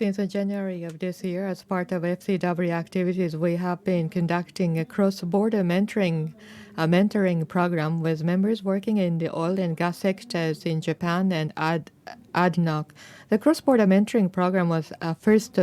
Since January of this year, as part of FCW activities, we have been conducting a cross-border mentoring program with members working in the oil and gas sectors in Japan and ADNOC. The cross-border mentoring program was a first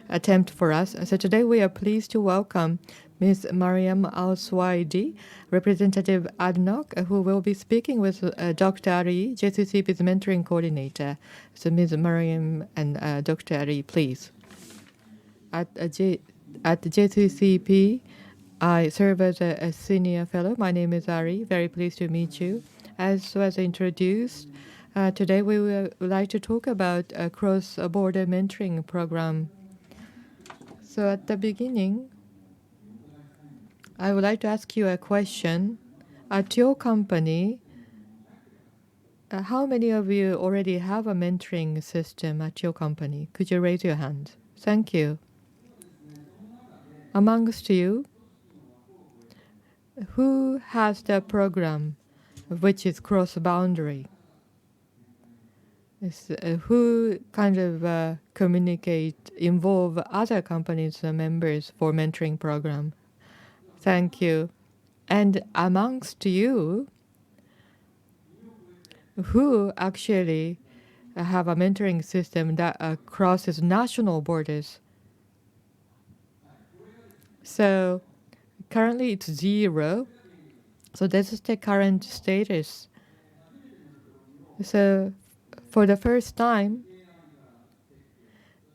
attempt for us. So today we are pleased to welcome Ms. Fatema Al Nuaimi, representative ADNOC, who will be speaking with Dr. Ali, JCCP's mentoring coordinator. So Ms. Fatema and Dr. Ali, please. At JCCP, I serve as a senior fellow. My name is Ari. Very pleased to meet you. As was introduced, today we would like to talk about a cross-border mentoring program. So at the beginning, I would like to ask you a question. At your company, how many of you already have a mentoring system at your company? Could you raise your hand? Thank you. Amongst you, who has the program which is cross-boundary? Who kind of involve other companies' members for mentoring program? Thank you. And amongst you, who actually have a mentoring system that crosses national borders? So currently it's 0. So this is the current status. So for the first time,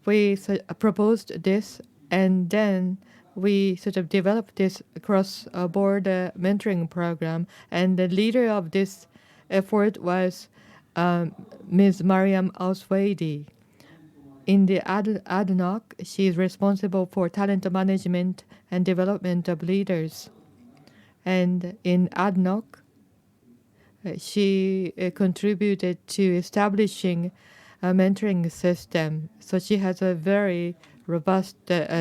we proposed this, and then we sort of developed this cross-border mentoring program, and the leader of this effort was Ms. Fatema Al Nuaimi. In the ADNOC, she is responsible for talent management and development of leaders. And in ADNOC, she contributed to establishing a mentoring system. So she has a very robust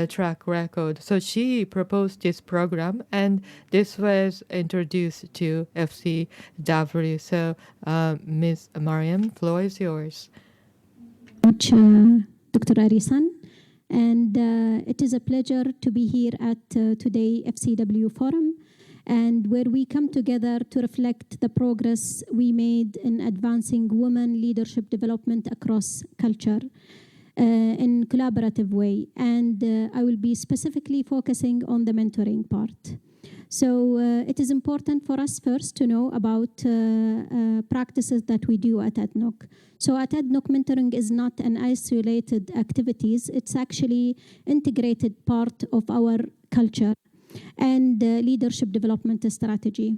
track record. So she proposed this program, and this was introduced to FCW. So Ms. Fatema, floor is yours. Dr. Ari-san, and it is a pleasure to be here at today FCW Forum, and where we come together to reflect the progress we made in advancing women leadership development across culture in collaborative way. And I will be specifically focusing on the mentoring part. So it is important for us first to know about practices that we do at ADNOC. So at ADNOC, mentoring is not an isolated activities. It's actually integrated part of our culture and leadership development strategy.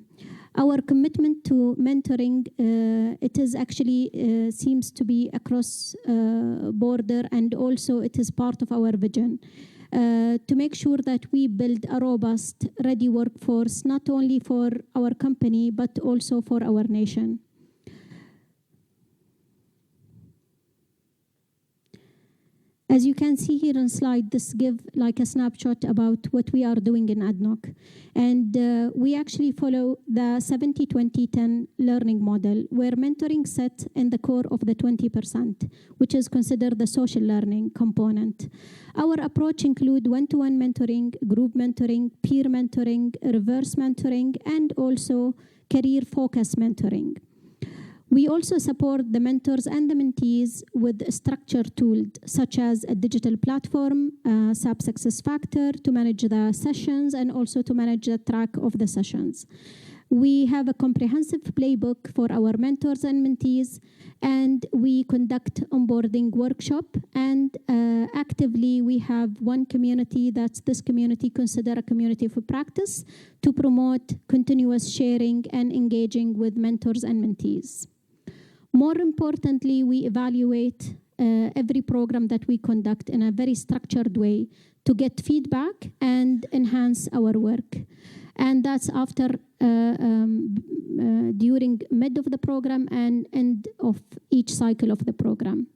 Our commitment to mentoring, it is actually seems to be across border, and also it is part of our vision. To make sure that we build a robust, ready workforce, not only for our company, but also for our nation. As you can see here on slide, this gives like a snapshot about what we are doing in ADNOC. And we actually follow the 70-20-10 learning model, where mentoring sits in the core of the 20%, which is considered the social learning component. Our approach includes one-to-one mentoring, group mentoring, peer mentoring, reverse mentoring, and also career-focused mentoring. We also support the mentors and the mentees with structured tools such as a digital platform, SAP Success Factor to manage the sessions and also to manage the track of the sessions. We have a comprehensive playbook for our mentors and mentees, and we conduct onboarding workshop, and actively we have one community that's this community considered a community for practice to promote continuous sharing and engaging with mentors and mentees. More importantly, we evaluate every program that we conduct in a very structured way to get feedback and enhance our work. And that's after, during mid of the program and end of each cycle of the program.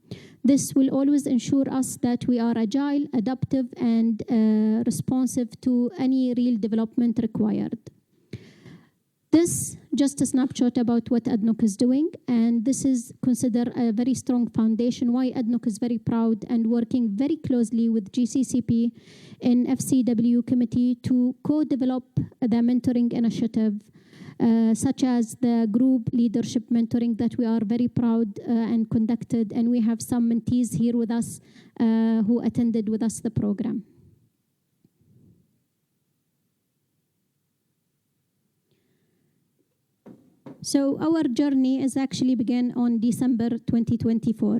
This will always ensure us that we are agile, adaptive, and responsive to any real development required. This just a snapshot about what ADNOC is doing, and this is considered a very strong foundation why ADNOC is very proud and working very closely with JCCP in FCW committee to co-develop the mentoring initiative, such as the group leadership mentoring that we are very proud and conducted, and we have some mentees here with us who attended with us the program. So our journey is actually began on December 2024,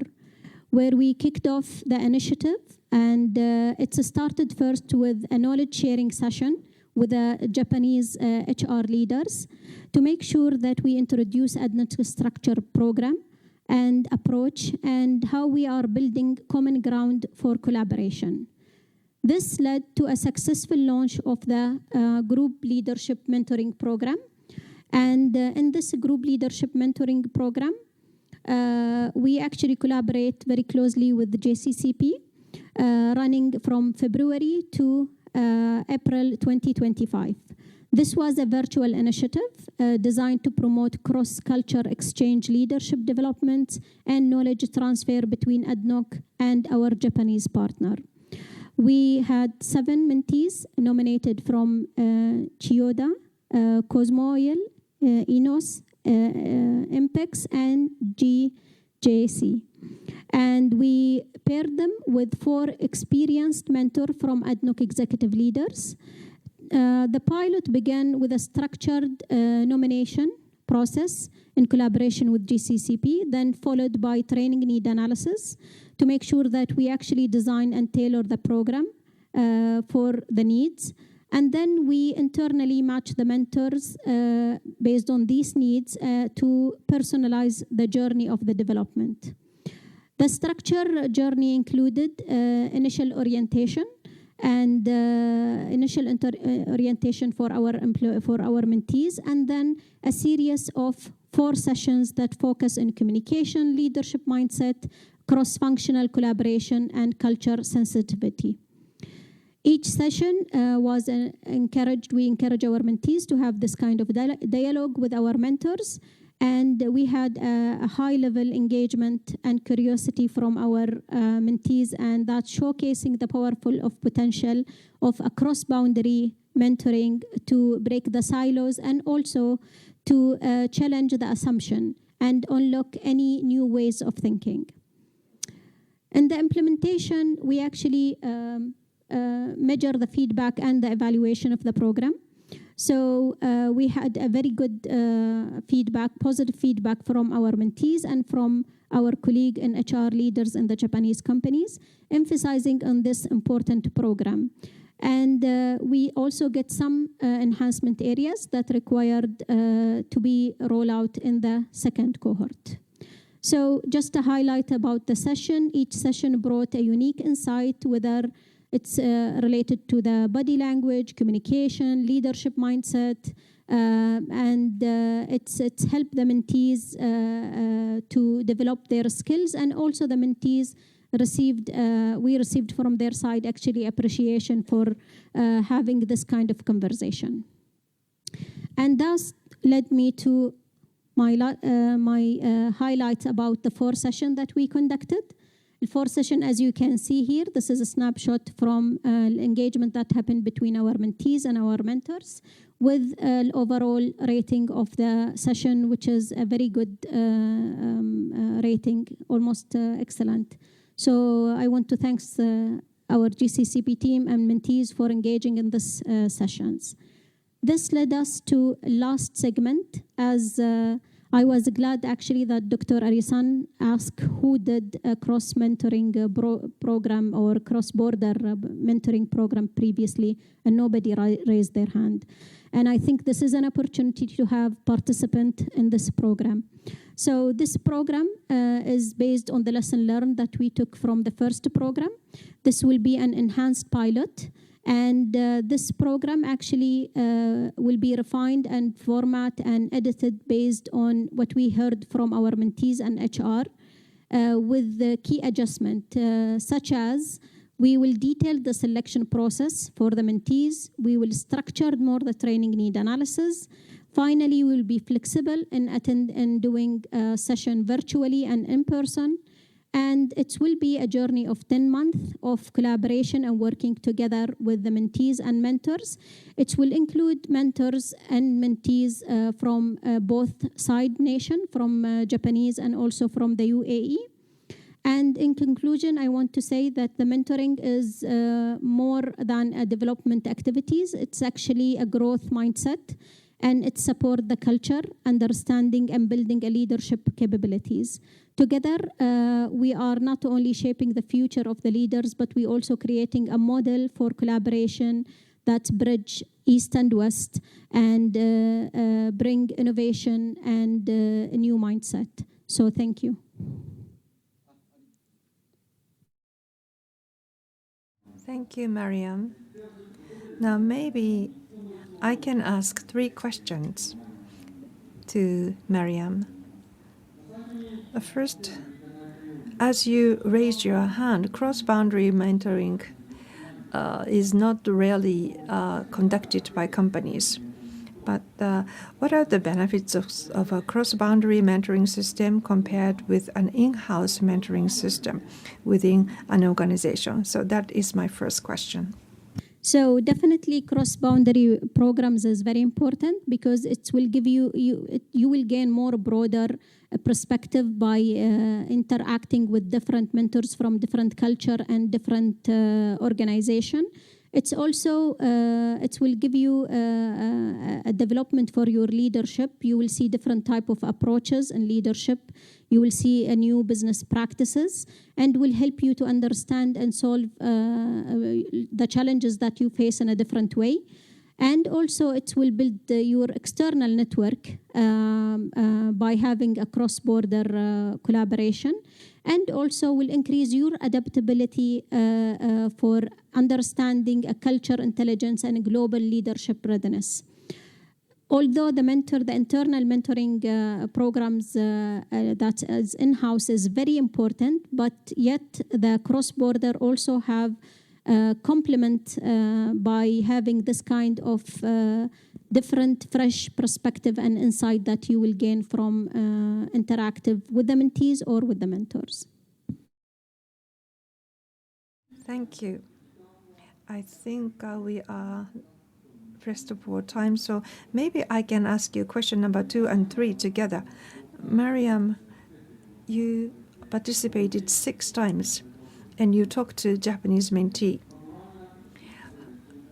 where we kicked off the initiative, and it started first with a knowledge sharing session with the Japanese HR leaders to make sure that we introduce ADNOC structure program and approach and how we are building common ground for collaboration. This led to a successful launch of the group leadership mentoring program. And in this group leadership mentoring program, we actually collaborate very closely with the JCCP, running from February to April 2025. This was a virtual initiative designed to promote cross-culture exchange leadership development and knowledge transfer between ADNOC and our Japanese partner. We had 7 mentees nominated from Chiyoda, Cosmo, INOS, INPEX, and GJC. And we paired them with 4 experienced mentors from ADNOC executive leaders. The pilot began with a structured nomination process in collaboration with GCCP, then followed by training need analysis to make sure that we actually design and tailor the program for the needs. And then we internally match the mentors based on these needs to personalize the journey of the development. The structure journey included initial orientation and initial orientation for our mentees, and then a series of 4 sessions that focus on communication, leadership mindset, cross-functional collaboration, and culture sensitivity. Each session was encouraged. We encourage our mentees to have this kind of dialogue with our mentors, and we had a high-level engagement and curiosity from our mentees, and that's showcasing the powerful of potential of a cross-boundary mentoring to break the silos and also to challenge the assumption and unlock any new ways of thinking. In the implementation, we actually measure the feedback and the evaluation of the program. So we had a very good feedback, positive feedback from our mentees and from our colleague and HR leaders in the Japanese companies, emphasizing on this important program. And we also get some enhancement areas that required to be rolled out in the second cohort. So just a highlight about the session, each session brought a unique insight, whether it's related to the body language, communication, leadership mindset, and it's helped the mentees to develop their skills, and also the mentees we received from their side actually appreciation for having this kind of conversation. And thus led me to my highlights about the 4 sessions that we conducted. The 4 sessions, as you can see here, this is a snapshot from engagement that happened between our mentees and our mentors, with an overall rating of the session, which is a very good rating, almost excellent. So I want to thank our GCCP team and mentees for engaging in this sessions. This led us to last segment, as I was glad actually that Dr. Arisan asked who did a cross-mentoring program or cross-border mentoring program previously, and nobody raised their hand. And I think this is an opportunity to have participants in this program. So this program is based on the lesson learned that we took from the first program. This will be an enhanced pilot. And this program actually will be refined and format and edited based on what we heard from our mentees and HR with the key adjustment, such as we will detail the selection process for the mentees. We will structure more the training need analysis. Finally, we will be flexible in doing a session virtually and in person. And it will be a journey of 10 months of collaboration and working together with the mentees and mentors. It will include mentors and mentees from both side nation, from Japanese and also from the UAE. And in conclusion, I want to say that the mentoring is more than a development activities. It's actually a growth mindset, and it supports the culture, understanding, and building a leadership capabilities. Together, we are not only shaping the future of the leaders, but we also creating a model for collaboration that bridge East and West and bring innovation and a new mindset. So thank you. Thank you, Mariam. Now maybe I can ask 3 questions to Mariam. First, as you raised your hand, cross-boundary mentoring is not really conducted by companies. But what are the benefits of a cross-boundary mentoring system compared with an in-house mentoring system within an organization? So that is my first question. So definitely cross-boundary programs is very important because it will give you will gain more broader perspective by interacting with different mentors from different culture and different organization. It's also, it will give you a development for your leadership. You will see different type of approaches in leadership. You will see a new business practices and will help you to understand and solve the challenges that you face in a different way. And also it will build your external network by having a cross-border collaboration, and also will increase your adaptability for understanding a culture, intelligence, and global leadership readiness. Although the internal mentoring programs that is in-house is very important, but yet the cross-border also have complement by having this kind of different, fresh perspective and insight that you will gain from interactive with the mentees or with the mentors. Thank you. I think we are pressed for time, so maybe I can ask you question number 2 and 3 together. Mariam, you participated 6 times and you talked to Japanese mentee.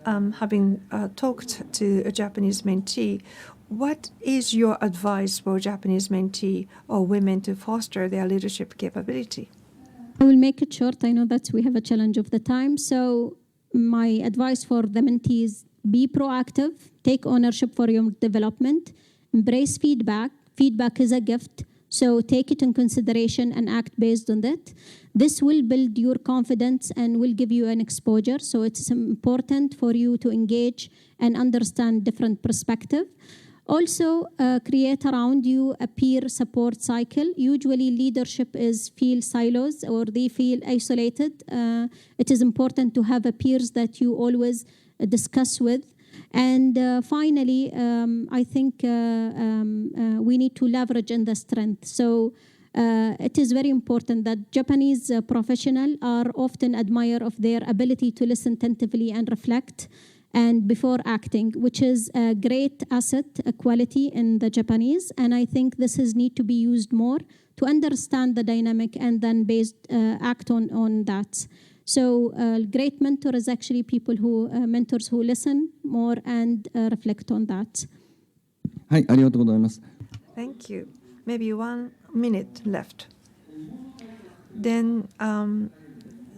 Having talked to a Japanese mentee, what is your advice for Japanese mentee or women to foster their leadership capability? I will make it short. I know that we have a challenge of the time. So my advice for the mentees, be proactive, take ownership for your development, embrace feedback. Feedback is a gift. So take it in consideration and act based on that. This will build your confidence and will give you an exposure. So it's important for you to engage and understand different perspective. Also, create around you a peer support cycle. Usually leadership feel silos or they feel isolated. It is important to have a peers that you always discuss with. And finally, I think we need to leverage in the strength. So it is very important that Japanese professionals are often admire of their ability to listen attentively and reflect and before acting, which is a great asset, a quality in the Japanese. And I think this need to be used more to understand the dynamic and then act on that. So great mentor is actually people who, mentors who listen more and reflect on that. Thank you. Maybe 1 minute left. Then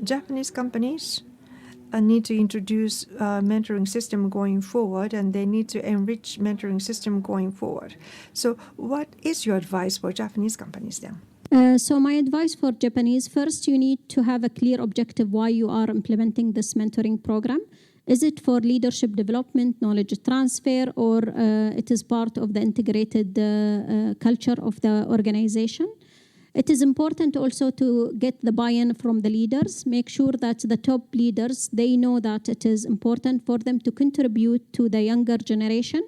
Japanese companies need to introduce a mentoring system going forward, and they need to enrich mentoring system going forward. So what is your advice for Japanese companies then? So my advice for Japanese, first you need to have a clear objective why you are implementing this mentoring program. Is it for leadership development, knowledge transfer, or it is part of the integrated culture of the organization? It is important also to get the buy-in from the leaders. Make sure that the top leaders, they know that it is important for them to contribute to the younger generation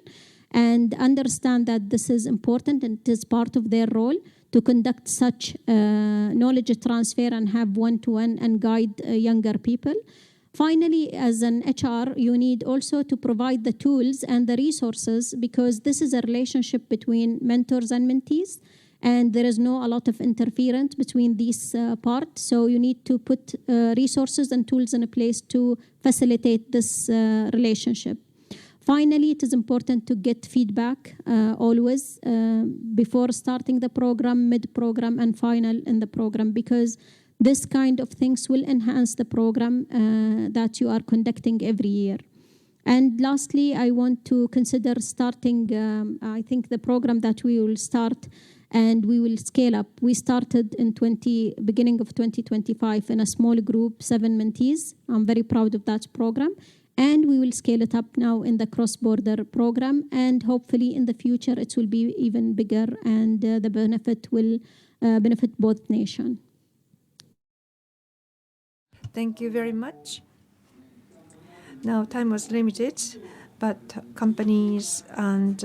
and understand that this is important and it is part of their role to conduct such knowledge transfer and have one-to-one and guide younger people. Finally, as an HR, you need also to provide the tools and the resources, because this is a relationship between mentors and mentees, and there is a lot of interference between these parts. So you need to put resources and tools in place to facilitate this relationship. Finally, it is important to get feedback always before starting the program, mid-program, and final in the program, because this kind of things will enhance the program that you are conducting every year. And lastly, I want to consider starting, I think the program that we will start and we will scale up. We started in beginning of 2025 in a small group, 7 mentees. I'm very proud of that program. And we will scale it up now in the cross-border program. And hopefully in the future, it will be even bigger, and the benefit will benefit both nations. Thank you very much. Now, time was limited, but companies and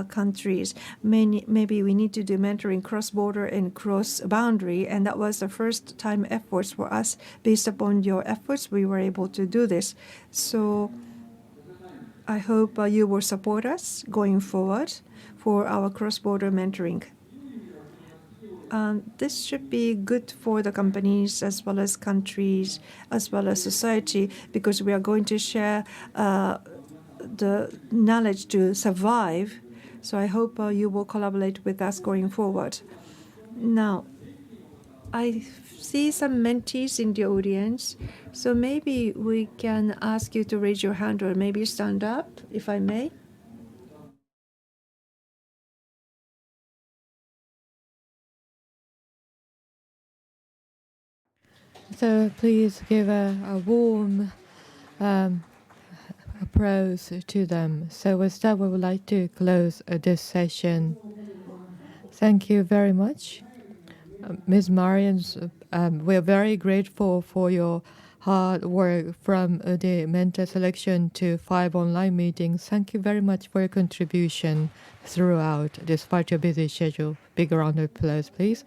countries, maybe we need to do mentoring cross-border and cross-boundary, and that was the first-time efforts for us. Based upon your efforts, we were able to do this. So I hope you will support us going forward for our cross-border mentoring. This should be good for the companies as well as countries as well as society, because we are going to share the knowledge to survive. So I hope you will collaborate with us going forward. Now, I see some mentees in the audience, so maybe we can ask you to raise your hand or maybe stand up, if I may. So please give a warm applause to them. So with that, we would like to close this session. Thank you very much. Ms. Marians, we are very grateful for your hard work from the mentor selection to 5 online meetings. Thank you very much for your contribution throughout, despite your busy schedule. Big round of applause, please.